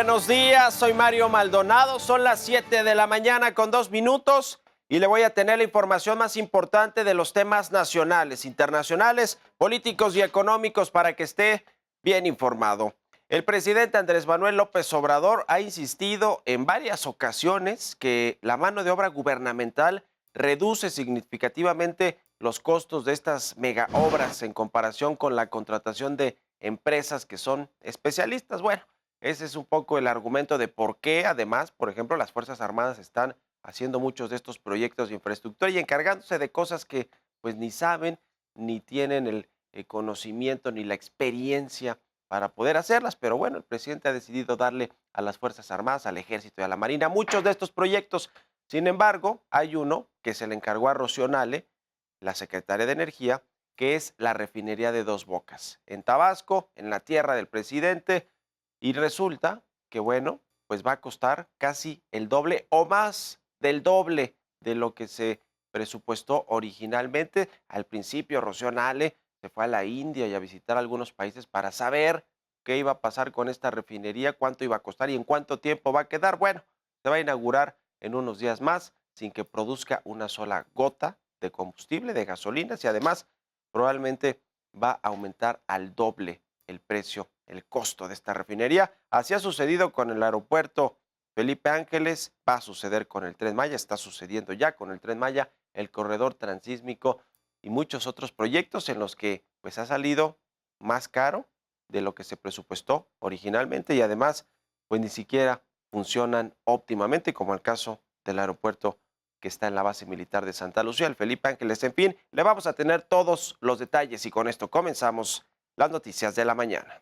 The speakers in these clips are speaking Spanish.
buenos días. Soy Mario Maldonado. Son las 7 de la mañana con 2 minutos y le voy a tener la información más importante de los temas nacionales, internacionales, políticos y económicos para que esté bien informado. El presidente Andrés Manuel López Obrador ha insistido en varias ocasiones que la mano de obra gubernamental reduce significativamente los costos de estas mega obras en comparación con la contratación de empresas que son especialistas. Bueno, ese es un poco el argumento de por qué, además, por ejemplo, las Fuerzas Armadas están haciendo muchos de estos proyectos de infraestructura y encargándose de cosas que pues ni saben, ni tienen el conocimiento, ni la experiencia para poder hacerlas. Pero bueno, el presidente ha decidido darle a las Fuerzas Armadas, al Ejército y a la Marina muchos de estos proyectos. Sin embargo, hay uno que se le encargó a Rocío Nale, la secretaria de Energía, que es la refinería de Dos Bocas, en Tabasco, en la tierra del presidente, y resulta que, bueno, pues va a costar casi el doble o más del doble de lo que se presupuestó originalmente. Al principio, Rocío Nale se fue a la India y a visitar algunos países para saber qué iba a pasar con esta refinería, cuánto iba a costar y en cuánto tiempo va a quedar. Bueno, se va a inaugurar en unos días más sin que produzca una sola gota de combustible, de gasolinas, y además probablemente va a aumentar al doble el precio, el costo de esta refinería. Así ha sucedido con el aeropuerto Felipe Ángeles, va a suceder con el Tren Maya, está sucediendo ya con el Tren Maya, el corredor transísmico y muchos otros proyectos en los que pues ha salido más caro de lo que se presupuestó originalmente y además pues ni siquiera funcionan óptimamente, como el caso del aeropuerto que está en la base militar de Santa Lucía, el Felipe Ángeles. En fin, le vamos a tener todos los detalles y con esto comenzamos las noticias de la mañana.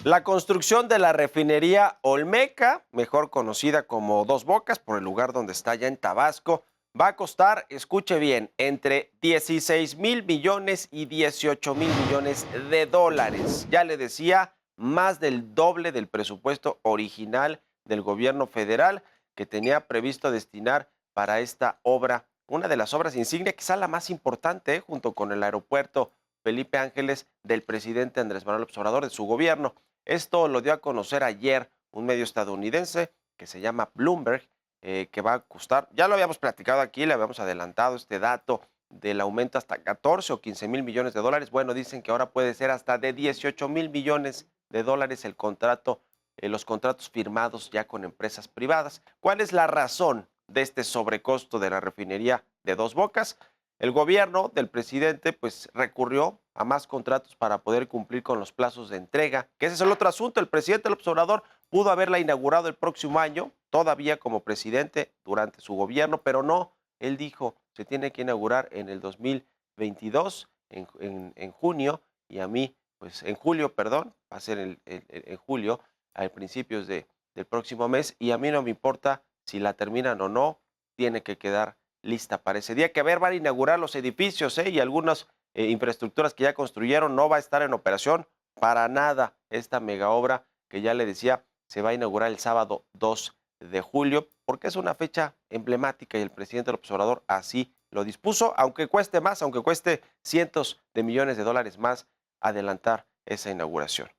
La construcción de la refinería Olmeca, mejor conocida como Dos Bocas, por el lugar donde está ya en Tabasco, va a costar, escuche bien, entre 16,000 millones y 18,000 millones de dólares. Ya le decía, más del doble del presupuesto original del gobierno federal que tenía previsto destinar para esta obra, una de las obras insignia, quizá la más importante, junto con el aeropuerto Felipe Ángeles del presidente Andrés Manuel López Obrador, de su gobierno. Esto lo dio a conocer ayer un medio estadounidense que se llama Bloomberg, que va a costar, ya lo habíamos platicado aquí, le habíamos adelantado este dato del aumento hasta 14 o 15,000 millones de dólares. Bueno, dicen que ahora puede ser hasta de 18,000 millones de dólares el contrato, los contratos firmados ya con empresas privadas. ¿Cuál es la razón de este sobrecosto de la refinería de Dos Bocas? El gobierno del presidente pues recurrió a más contratos para poder cumplir con los plazos de entrega, que ese es el otro asunto. El presidente López Obrador pudo haberla inaugurado el próximo año, todavía como presidente durante su gobierno, pero no, él dijo, se tiene que inaugurar en el 2022, en junio, y a mí, pues en julio, perdón, va a ser en julio, a principios del próximo mes, y a mí no me importa si la terminan o no, tiene que quedar lista para ese día, que a ver, van a inaugurar los edificios y algunas infraestructuras que ya construyeron, no va a estar en operación para nada esta mega obra que ya le decía, se va a inaugurar el sábado 2 de julio, porque es una fecha emblemática y el presidente López Obrador así lo dispuso, aunque cueste más, aunque cueste cientos de millones de dólares más adelantar esa inauguración.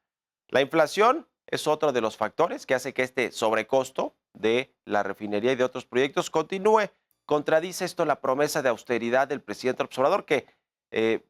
La inflación es otro de los factores que hace que este sobrecosto de la refinería y de otros proyectos continúe. Contradice esto la promesa de austeridad del presidente López Obrador, que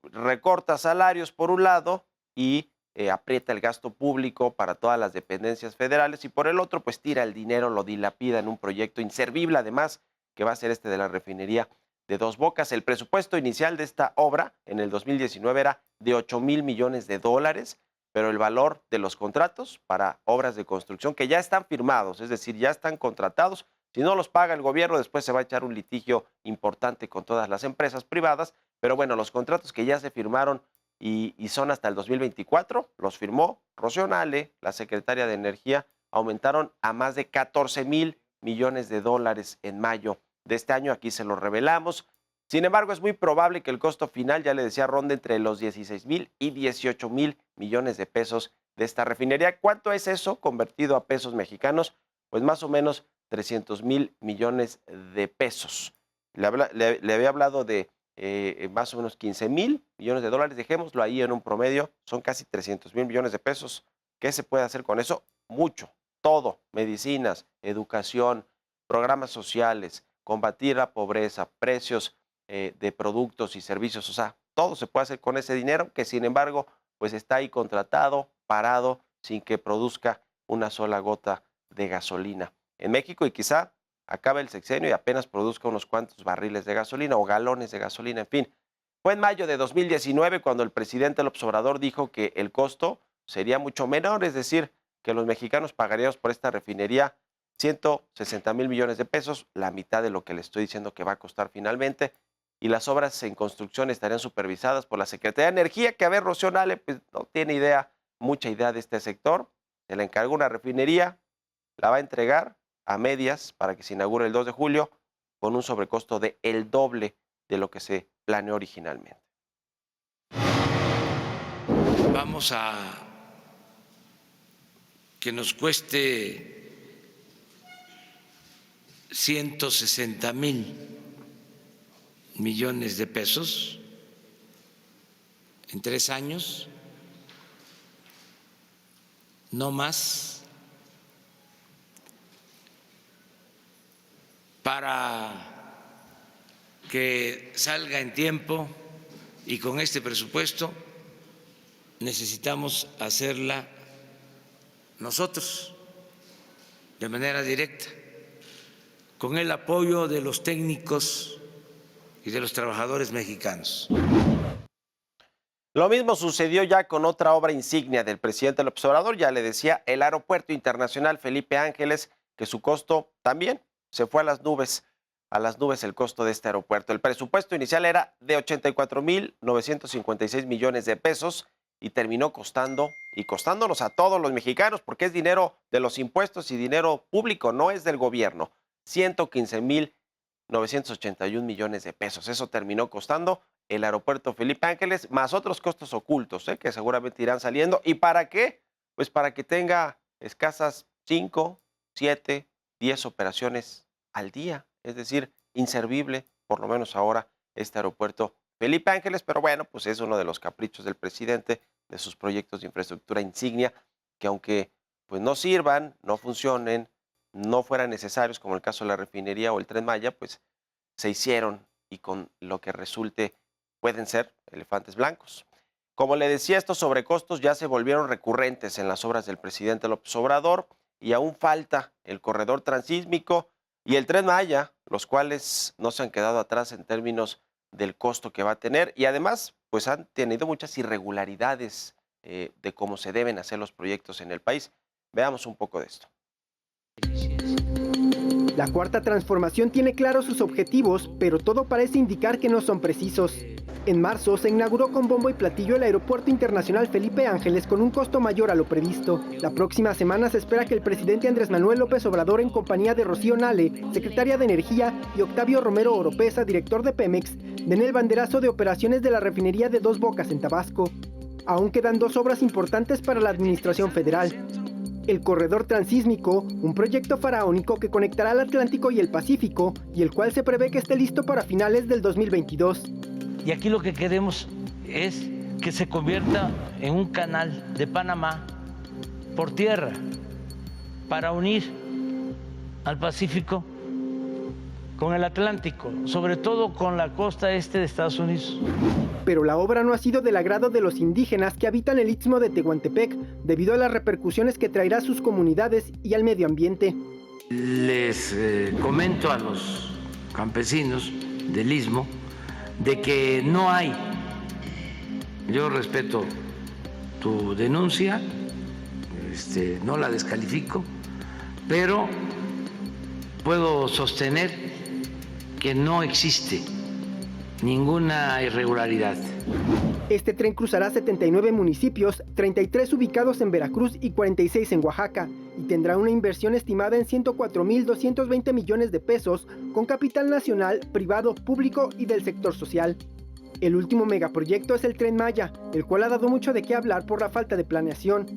recorta salarios por un lado y aprieta el gasto público para todas las dependencias federales, y por el otro pues tira el dinero, lo dilapida en un proyecto inservible, además, que va a ser este de la refinería de Dos Bocas. El presupuesto inicial de esta obra en el 2019 era de 8,000 millones de dólares, pero el valor de los contratos para obras de construcción que ya están firmados, es decir, ya están contratados, si no los paga el gobierno, después se va a echar un litigio importante con todas las empresas privadas, pero bueno, los contratos que ya se firmaron y son hasta el 2024, los firmó Rocío Nale, la secretaria de Energía, aumentaron a más de 14,000 millones de dólares en mayo de este año, aquí se lo revelamos. Sin embargo, es muy probable que el costo final, ya le decía, ronde entre los 16,000 y 18,000 millones de pesos de esta refinería. ¿Cuánto es eso convertido a pesos mexicanos? Pues más o menos 300,000 millones de pesos. Le había hablado de más o menos 15,000 millones de dólares. Dejémoslo ahí en un promedio, son casi 300,000 millones de pesos. ¿Qué se puede hacer con eso? Mucho, todo, medicinas, educación, programas sociales, combatir la pobreza, precios de productos y servicios, o sea, todo se puede hacer con ese dinero que sin embargo pues está ahí contratado, parado, sin que produzca una sola gota de gasolina en México y quizá acabe el sexenio y apenas produzca unos cuantos barriles de gasolina o galones de gasolina, en fin. Fue en mayo de 2019 cuando el presidente López Obrador dijo que el costo sería mucho menor, es decir, que los mexicanos pagaríamos por esta refinería 160,000 millones de pesos, la mitad de lo que le estoy diciendo que va a costar finalmente, y las obras en construcción estarían supervisadas por la Secretaría de Energía, que a ver, Rocío Nale, pues no tiene mucha idea de este sector, se le encargó una refinería, la va a entregar a medias para que se inaugure el 2 de julio con un sobrecosto de el doble de lo que se planeó originalmente. Vamos a que nos cueste 160,000 millones de pesos en 3 años, no más, para que salga en tiempo y con este presupuesto necesitamos hacerla nosotros de manera directa, con el apoyo de los técnicos y de los trabajadores mexicanos. Lo mismo sucedió ya con otra obra insignia del presidente López Obrador, ya le decía, el Aeropuerto Internacional Felipe Ángeles, que su costo también se fue a las nubes el costo de este aeropuerto. El presupuesto inicial era de 84,956 millones de pesos y terminó costándonos a todos los mexicanos, porque es dinero de los impuestos y dinero público, no es del gobierno. 115,981 millones de pesos. Eso terminó costando el aeropuerto Felipe Ángeles, más otros costos ocultos, que seguramente irán saliendo. ¿Y para qué? Pues para que tenga escasas 5, 7, 10 operaciones al día. Es decir, inservible, por lo menos ahora, este aeropuerto Felipe Ángeles. Pero bueno, pues es uno de los caprichos del presidente, de sus proyectos de infraestructura insignia, que aunque pues no sirvan, no funcionen, no fueran necesarios, como el caso de la refinería o el Tren Maya, pues se hicieron y con lo que resulte pueden ser elefantes blancos. Como le decía, estos sobrecostos ya se volvieron recurrentes en las obras del presidente López Obrador y aún falta el corredor transísmico y el Tren Maya, los cuales no se han quedado atrás en términos del costo que va a tener y además pues han tenido muchas irregularidades de cómo se deben hacer los proyectos en el país. Veamos un poco de esto. La cuarta transformación tiene claros sus objetivos, pero todo parece indicar que no son precisos. En marzo se inauguró con bombo y platillo el Aeropuerto Internacional Felipe Ángeles con un costo mayor a lo previsto. La próxima semana se espera que el presidente Andrés Manuel López Obrador, en compañía de Rocío Nale, secretaria de Energía, y Octavio Romero Oropesa, director de Pemex, den el banderazo de operaciones de la refinería de Dos Bocas en Tabasco. Aún quedan 2 obras importantes para la administración federal. El corredor transísmico, un proyecto faraónico que conectará el Atlántico y el Pacífico, y el cual se prevé que esté listo para finales del 2022. Y aquí lo que queremos es que se convierta en un canal de Panamá por tierra para unir al Pacífico con el Atlántico, sobre todo con la costa este de Estados Unidos. Pero la obra no ha sido del agrado de los indígenas que habitan el Istmo de Tehuantepec, debido a las repercusiones que traerá a sus comunidades y al medio ambiente. Les comento a los campesinos del Istmo de que no hay, yo respeto tu denuncia, no la descalifico, pero puedo sostener que no existe ninguna irregularidad. Este tren cruzará 79 municipios, 33 ubicados en Veracruz y 46 en Oaxaca, y tendrá una inversión estimada en 104.220 millones de pesos con capital nacional, privado, público y del sector social. El último megaproyecto es el Tren Maya, el cual ha dado mucho de qué hablar por la falta de planeación.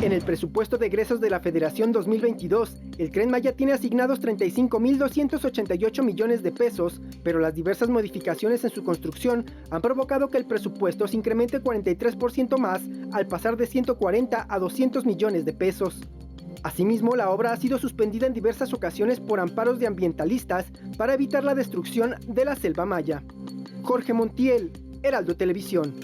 En el presupuesto de egresos de la Federación 2022, el Tren Maya tiene asignados 35.288 millones de pesos, pero las diversas modificaciones en su construcción han provocado que el presupuesto se incremente 43% más al pasar de 140 a 200 millones de pesos. Asimismo, la obra ha sido suspendida en diversas ocasiones por amparos de ambientalistas para evitar la destrucción de la selva maya. Jorge Montiel, Heraldo Televisión.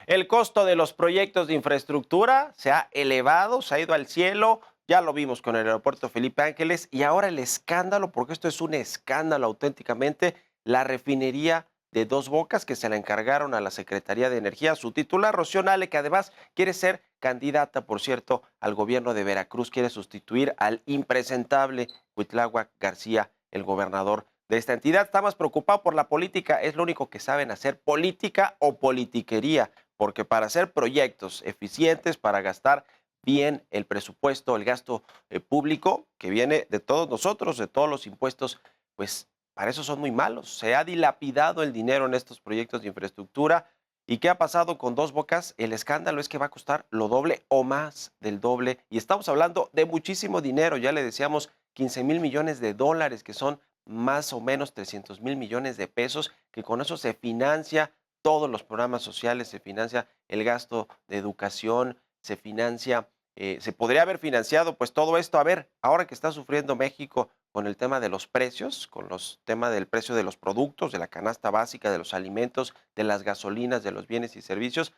El costo de los proyectos de infraestructura se ha elevado, se ha ido al cielo. Ya lo vimos con el aeropuerto Felipe Ángeles y ahora el escándalo, porque esto es un escándalo auténticamente, la refinería de Dos Bocas que se la encargaron a la Secretaría de Energía, su titular Rocío Nale, que además quiere ser candidata, por cierto, al gobierno de Veracruz, quiere sustituir al impresentable Cuitláhuac García, el gobernador de esta entidad. Está más preocupado por la política, es lo único que saben hacer, política o politiquería, porque para hacer proyectos eficientes, para gastar bien el presupuesto, el gasto público que viene de todos nosotros, de todos los impuestos, pues para eso son muy malos. Se ha dilapidado el dinero en estos proyectos de infraestructura. ¿Y qué ha pasado con Dos Bocas? El escándalo es que va a costar lo doble o más del doble. Y estamos hablando de muchísimo dinero. Ya le decíamos 15,000 millones de dólares, que son más o menos 300,000 millones de pesos, que con eso se financia todos los programas sociales, se financia el gasto de educación, se financia, se podría haber financiado pues todo esto. A ver, ahora que está sufriendo México con el tema de los precios, con los temas del precio de los productos, de la canasta básica, de los alimentos, de las gasolinas, de los bienes y servicios,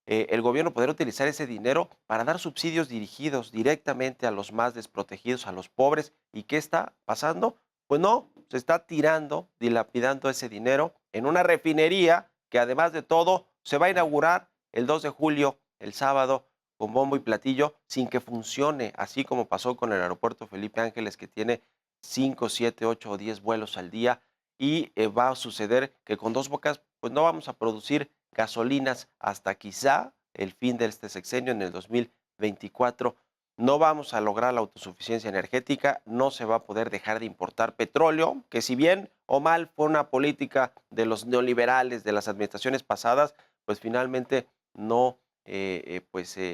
el gobierno podría utilizar ese dinero para dar subsidios dirigidos directamente a los más desprotegidos, a los pobres. ¿Y qué está pasando? Pues no, se está tirando, dilapidando ese dinero en una refinería que además de todo se va a inaugurar el 2 de julio, el sábado, con bombo y platillo, sin que funcione, así como pasó con el aeropuerto Felipe Ángeles, que tiene 5, 7, 8 o 10 vuelos al día, y va a suceder que con Dos Bocas pues no vamos a producir gasolinas hasta quizá el fin de este sexenio, en el 2024. No vamos a lograr la autosuficiencia energética, no se va a poder dejar de importar petróleo, que si bien o mal fue una política de los neoliberales de las administraciones pasadas, pues finalmente no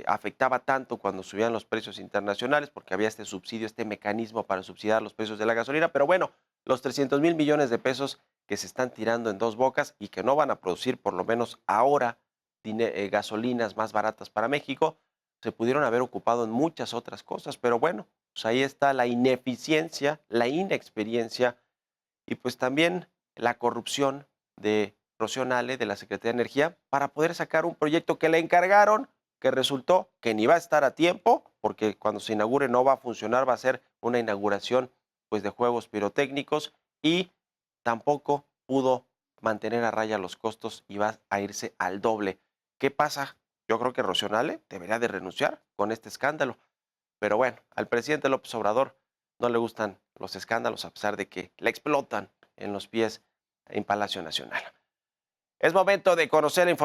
afectaba tanto cuando subían los precios internacionales, porque había este subsidio, este mecanismo para subsidiar los precios de la gasolina. Pero bueno, los 300,000 millones de pesos que se están tirando en Dos Bocas y que no van a producir, por lo menos ahora, gasolinas más baratas para México, se pudieron haber ocupado en muchas otras cosas. Pero bueno, pues ahí está la ineficiencia, la inexperiencia y pues también la corrupción de Rocío Nale, de la Secretaría de Energía, para poder sacar un proyecto que le encargaron, que resultó que ni va a estar a tiempo, porque cuando se inaugure no va a funcionar, va a ser una inauguración pues de juegos pirotécnicos, y tampoco pudo mantener a raya los costos y va a irse al doble. ¿Qué pasa? Yo creo que Rocío Nale debería de renunciar con este escándalo. Pero bueno, al presidente López Obrador no le gustan los escándalos, a pesar de que le explotan en los pies en Palacio Nacional. Es momento de conocer la información.